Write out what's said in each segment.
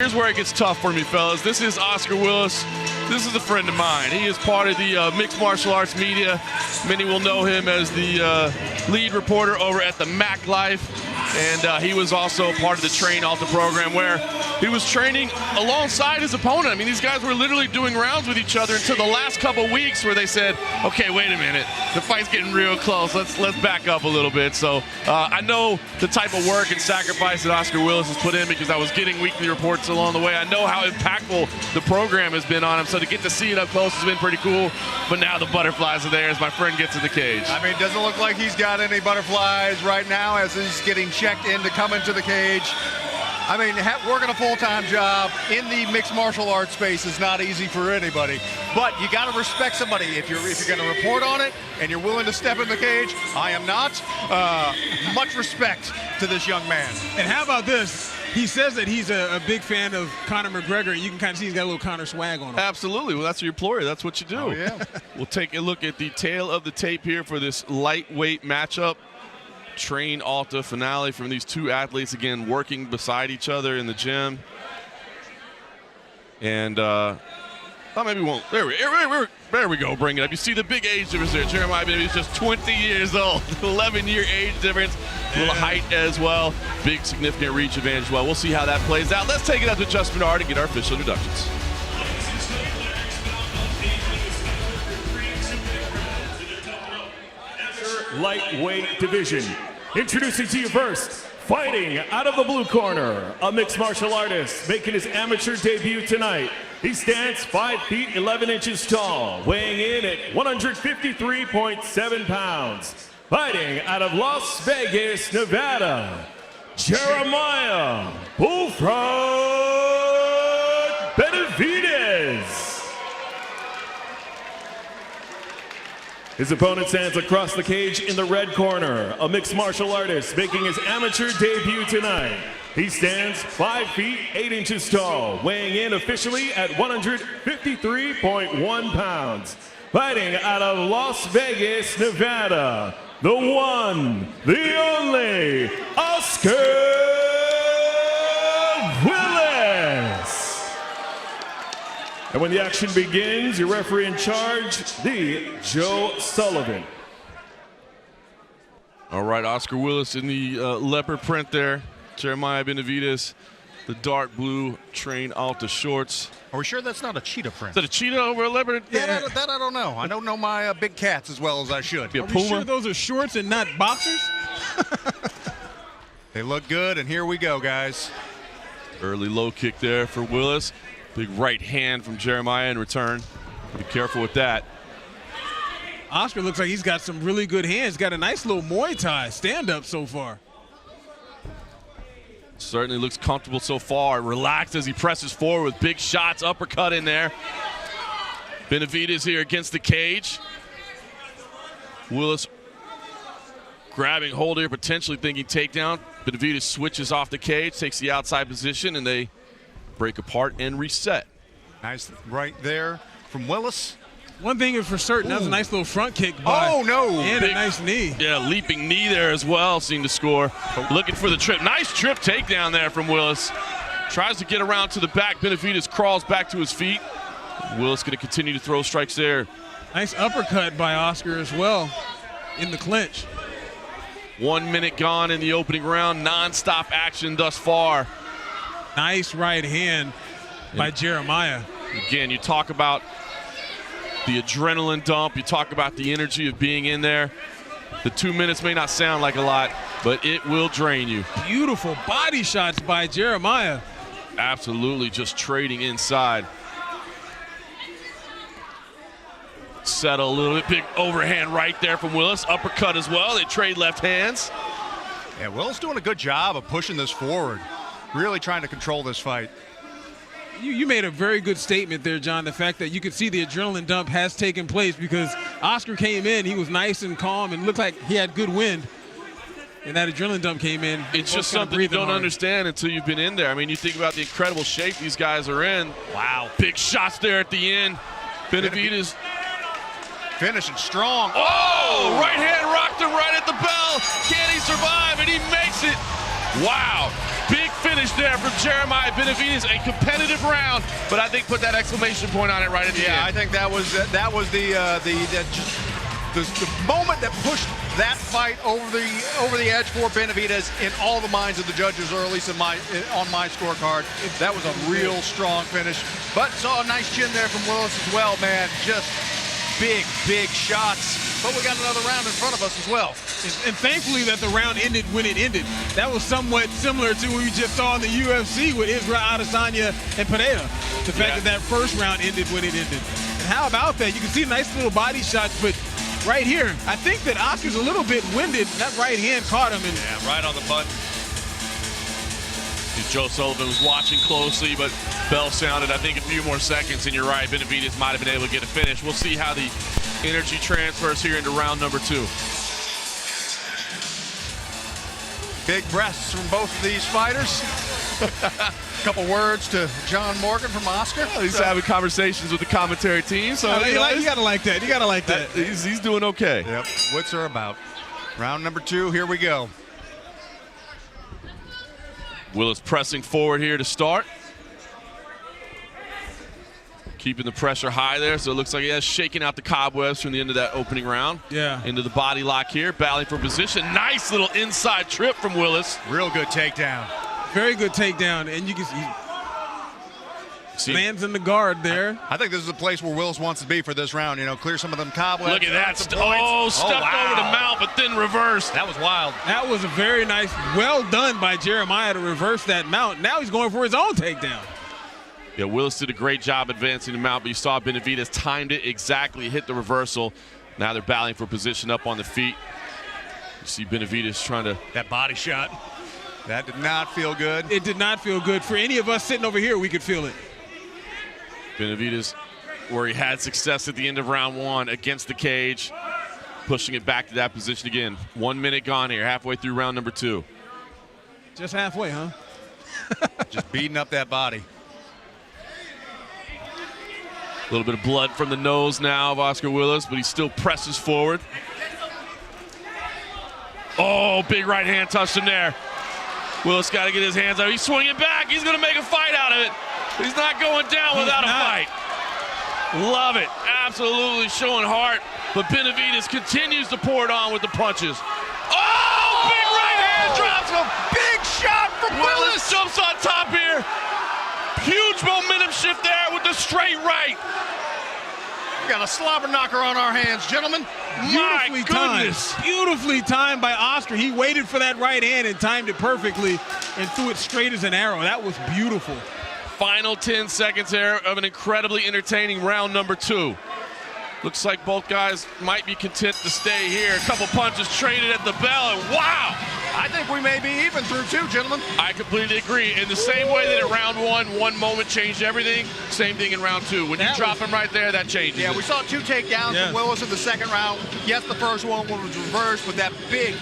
Here's where it gets tough for me, fellas. This is Oscar Willis. This is a friend of mine. He is part of the mixed martial arts media. Many will know him as the lead reporter over at TheMacLife. And he was also part of the Train Alta program where he was training alongside his opponent. I mean, these guys were literally doing rounds with each other until the last couple weeks where they said, okay, wait a minute. The fight's getting real close. Let's back up a little bit. So I know the type of work and sacrifice that Oscar Willis has put in because I was getting weekly reports along the way. I know how impactful the program has been on him. So to get to see it up close has been pretty cool. But now the butterflies are there as my friend gets in the cage. I mean, it doesn't look like he's got any butterflies right now as he's getting checked in to come into the cage. I mean, working a full-time job in the mixed martial arts space is not easy for anybody. But you got to respect somebody. If you're going to report on it and you're willing to step in the cage, I am not. Much respect to this young man. And how about this? He says that he's a big fan of Conor McGregor. You can kind of see he's got a little Conor swag on him. Absolutely. Well, that's your employer. That's what you do. Oh, yeah. We'll take a look at the tail of the tape here for this lightweight matchup. Train Alta finale from these two athletes, again, working beside each other in the gym. And maybe we won't. There we go. Bring it up. You see the big age difference there. Jeremiah is just 20 years old. 11-year age difference. A little height as well. Big significant reach advantage as well. We'll see how that plays out. Let's take it up to Just Menard and get our official introductions. Lightweight division. Introducing to you first, fighting out of the blue corner, a mixed martial artist making his amateur debut tonight. He stands 5 feet 11 inches tall, weighing in at 153.7 pounds. Fighting out of Las Vegas, Nevada, Jeremiah Bullfrog Benavides. His opponent stands across the cage in the red corner, a mixed martial artist making his amateur debut tonight. He stands 5 feet 8 inches tall, weighing in officially at 153.1 pounds. Fighting out of Las Vegas, Nevada, the one, the only, Oscar Willis. And when the action begins, your referee in charge, the Joe Sullivan. All right, Oscar Willis in the leopard print there. Jeremiah Benavides, the dark blue Train Alta shorts. Are we sure that's not a cheetah print? Is that a cheetah over a leopard? Yeah. That I don't know. I don't know my big cats as well as I should. Be a Are puma? you sure those are shorts and not boxers? They look good, and here we go, guys. Early low kick there for Willis. Big right hand from Jeremiah in return. Be careful with that. Oscar looks like he's got some really good hands. Got a nice little Muay Thai stand-up so far. Certainly looks comfortable so far. Relaxed as he presses forward with big shots. Uppercut in there. Benavides here against the cage. Willis grabbing hold here, potentially thinking takedown. Benavides switches off the cage, takes the outside position, and they break apart and reset. Nice right there from Willis. One thing is for certain, that was a nice little front kick by. Oh, no. And Big, a nice knee. Yeah, leaping knee there as well, seemed to score. Looking for the trip. Nice trip takedown there from Willis. Tries to get around to the back. Benavides crawls back to his feet. Willis going to continue to throw strikes there. Nice uppercut by Oscar as well in the clinch. 1 minute gone in the opening round. Non-stop action thus far. Nice right hand by Jeremiah. Again, you talk about the adrenaline dump. You talk about the energy of being in there. The 2 minutes may not sound like a lot, but it will drain you. Beautiful body shots by Jeremiah. Absolutely just trading inside. Settle a little bit. Big overhand right there from Willis. Uppercut as well. They trade left hands. Yeah, Willis doing a good job of pushing this forward. Really trying to control this fight. You made a very good statement there, John. The fact that you could see the adrenaline dump has taken place because Oscar came in. He was nice and calm and looked like he had good wind. And that adrenaline dump came in. It's just something you don't understand until you've been in there. I mean, you think about the incredible shape these guys are in. Wow. Big shots there at the end. Benavides finishing strong. Oh, right hand rocked him right at the bell. Can he survive? And he makes it. Wow. Big finish. finish there from Jeremiah Benavidez. A competitive round, but I think put that exclamation point on it right at the end. Yeah, I think that was the moment that pushed that fight over the edge for Benavidez in all the minds of the judges, or at least on my scorecard. That was a real strong finish. But saw a nice chin there from Willis as well, man. Just big shots. But we got another round in front of us as well. And thankfully that the round ended when it ended. That was somewhat similar to what we just saw in the UFC with Israel Adesanya and Pereira. The fact that first round ended when it ended. And how about that? You can see nice little body shots, but right here, I think that Oscar's a little bit winded. That right hand caught him. Yeah, right on the button. Joe Sullivan was watching closely, but bell sounded, I think, a few more seconds, and you're right, Benavidez might have been able to get a finish. We'll see how the energy transfers here into round number 2. Big breaths from both of these fighters. A couple words to John Morgan from Oscar. Well, he's having conversations with the commentary team, so you gotta like that. You gotta like that. He's doing okay. Yep, wits are about. Round number 2, here we go. Willis pressing forward here to start. Keeping the pressure high there, so it looks like he has shaken out the cobwebs from the end of that opening round. Yeah. Into the body lock here, battling for position. Nice little inside trip from Willis. Real good takedown. Very good takedown, and you can see lands in the guard there. I think this is a place where Willis wants to be for this round. You know, clear some of them cobwebs. Look at that. Stepped over the mount, but then reversed. That was wild. That was a very nice, well done by Jeremiah to reverse that mount. Now he's going for his own takedown. Yeah, Willis did a great job advancing the mount, but you saw Benavidez timed it exactly, hit the reversal. Now they're battling for position up on the feet. You see Benavidez trying to... That body shot. That did not feel good. It did not feel good. For any of us sitting over here, we could feel it. Benavidez, where he had success at the end of round 1 against the cage, pushing it back to that position again. 1 minute gone here, halfway through round number 2. Just halfway, huh? Just beating up that body. A little bit of blood from the nose now of Oscar Willis, but he still presses forward. Oh, big right hand touched him there. Willis got to get his hands out. He's swinging back. He's going to make a fight out of it. He's not going down without a fight. Love it. Absolutely showing heart. But Benavidez continues to pour it on with the punches. Oh, big right hand drops him. Big shot from Willis jumps on top here. Huge momentum shift there with the straight right. We got a slobber knocker on our hands, gentlemen. My goodness. Beautifully timed by Oscar. He waited for that right hand and timed it perfectly and threw it straight as an arrow. That was beautiful. Final 10 seconds here of an incredibly entertaining round number 2. Looks like both guys might be content to stay here. A couple punches traded at the bell, and wow! I think we may be even through 2, gentlemen. I completely agree. In the same way that in round 1 moment changed everything, same thing in round 2. When you drop him right there, that changes. Yeah, we saw 2 takedowns from Willis in the second round. Yes, the first one was reversed, but that big,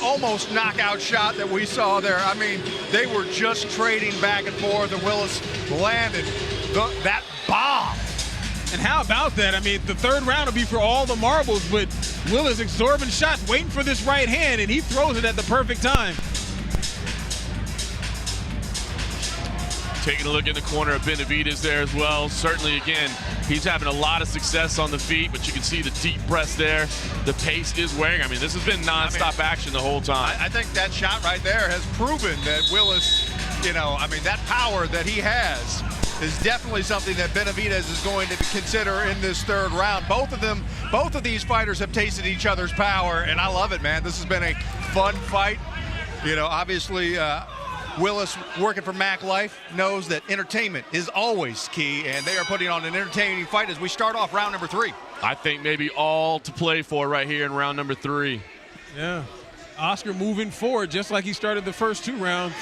almost knockout shot that we saw there. They were just trading back and forth, and Willis landed that bomb. And how about that? The third round will be for all the marbles, but Willis exorbitant shots, waiting for this right hand, and he throws it at the perfect time. Taking a look in the corner of Benavidez there as well. Certainly, again, he's having a lot of success on the feet, but you can see the deep breaths there. The pace is wearing. This has been nonstop action the whole time. I think that shot right there has proven that Willis, that power that he has is definitely something that Benavidez is going to consider in this third round. Both of these fighters have tasted each other's power, and I love it, man. This has been a fun fight. Obviously, Willis, working for MacLife, knows that entertainment is always key, and they are putting on an entertaining fight as we start off round number 3. I think maybe all to play for right here in round number 3. Yeah. Oscar moving forward just like he started the first 2 rounds.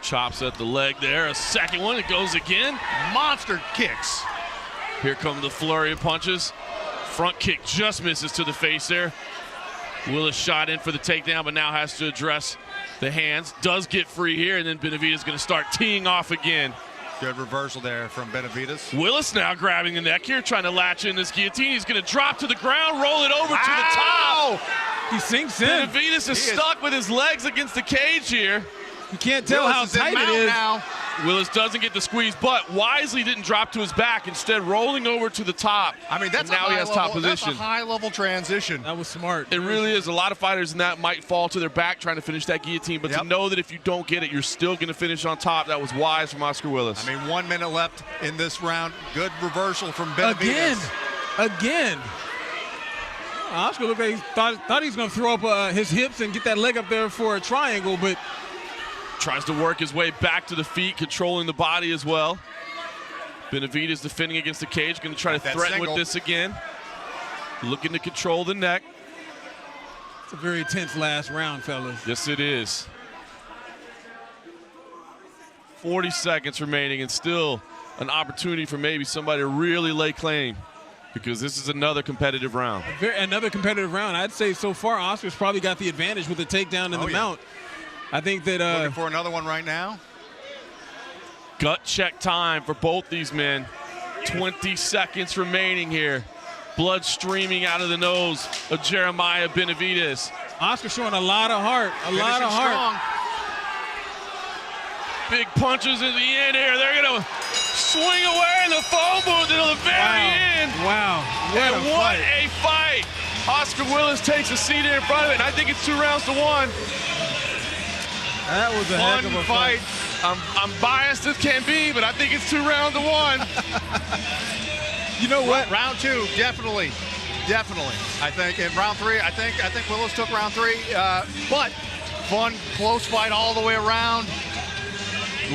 Chops at the leg there. A second one. It goes again. Monster kicks. Here come the flurry of punches. Front kick just misses to the face there. Willis shot in for the takedown, but now has to address the hands. Does get free here, and then Benavidez is going to start teeing off again. Good reversal there from Benavidez. Willis now grabbing the neck here, trying to latch in this guillotine. He's going to drop to the ground, roll it over to the top. He sinks in. Benavidez is stuck with his legs against the cage here. You can't tell Willis how is in tight it mount is. now. Willis doesn't get the squeeze, but wisely didn't drop to his back, instead rolling over to the top. I mean, that's and now he has top position. That's a high-level transition. That was smart. It really is. A lot of fighters in that might fall to their back trying to finish that guillotine, but to know that if you don't get it, you're still going to finish on top, that was wise from Oscar Willis. I mean, 1 minute left in this round. Good reversal from Benavidez. Again. Oscar looked like he thought he was going to throw up his hips and get that leg up there for a triangle, but tries to work his way back to the feet, controlling the body as well. Benavidez defending against the cage, going to try to threaten with this again. Looking to control the neck. It's a very tense last round, fellas. Yes, it is. 40 seconds remaining and still an opportunity for maybe somebody to really lay claim, because this is another competitive round. Another competitive round. I'd say so far Oscar's probably got the advantage with the takedown and the mount. I think that looking for another one right now. Gut check time for both these men. 20 seconds remaining here. Blood streaming out of the nose of Jeremiah Benavidez. Oscar showing a lot of heart. A lot of heart. Big punches at the end here. They're going to swing away in the phone booth until the very end. Wow. What a fight. Oscar Willis takes a seat in front of it, and I think it's 2 rounds to 1. That was a heck of a fight. I'm biased as can be, but I think it's 2 rounds to 1. You know what? Round 2, definitely. I think in round 3, I think Willis took round 3, but fun, close fight all the way around.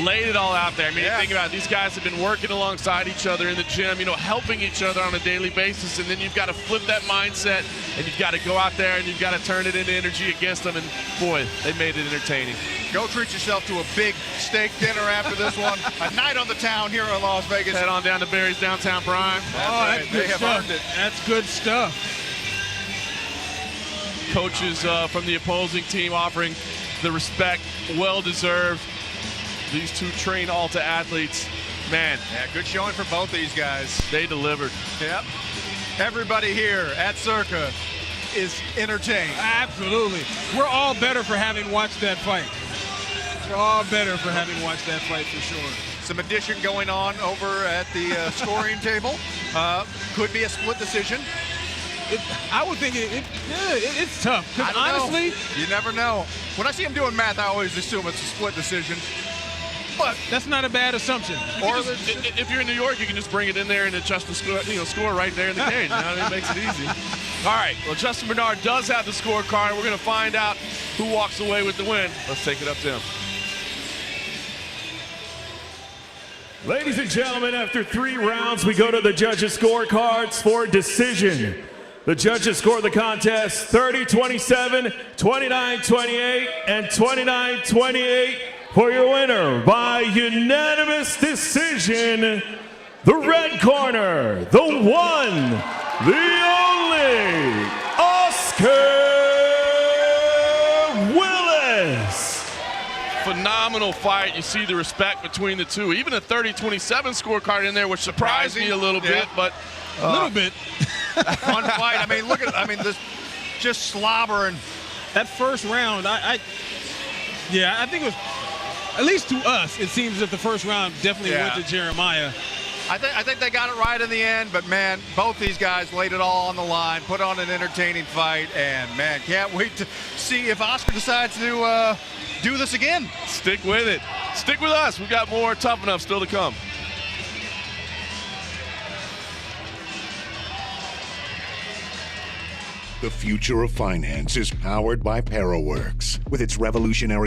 Laid it all out there. I mean, you think about it, these guys have been working alongside each other in the gym, you know, helping each other on a daily basis, and then you've got to flip that mindset, and you've got to go out there and you've got to turn it into energy against them, and boy, they made it entertaining. Go treat yourself to a big steak dinner after this one. A night on the town here in Las Vegas. Head on down to Barry's Downtown Prime. That's good they have stuff. earned it. That's good stuff. Coaches from the opposing team offering the respect, well-deserved. These two trained Alta athletes, man. Yeah, good showing for both these guys. They delivered. Yep. Everybody here at Circa is entertained. Absolutely. We're all better for having watched that fight. We're all better for having watched that fight for sure. Some addition going on over at the scoring table. Could be a split decision. I would think it's tough. Because honestly, you never know. When I see him doing math, I always assume it's a split decision. But that's not a bad assumption. Or if you're in New York, you can just bring it in there and adjust the score right there in the cage. You know, it makes it easy. All right. Well, Justin Bernard does have the scorecard. We're going to find out who walks away with the win. Let's take it up to him. Ladies and gentlemen, after 3 rounds, we go to the judges' scorecards for decision. The judges scored the contest 30-27, 29-28, and 29-28 for your winner by unanimous decision. The red corner, the one, the only, Oscar Willis. Phenomenal fight. You see the respect between the two. Even a 30-27 scorecard in there, which surprised me a little bit, but a little bit. Fun fight. I mean, look at this, just slobbering. That first round, I think it was, at least to us, it seems that the first round definitely went to Jeremiah. I think they got it right in the end, but man, both these guys laid it all on the line, put on an entertaining fight, and man, can't wait to see if Oscar decides to do this again. Stick with it. Stick with us. We've got more Tough Enough still to come. The future of finance is powered by ParaWorks. With its revolutionary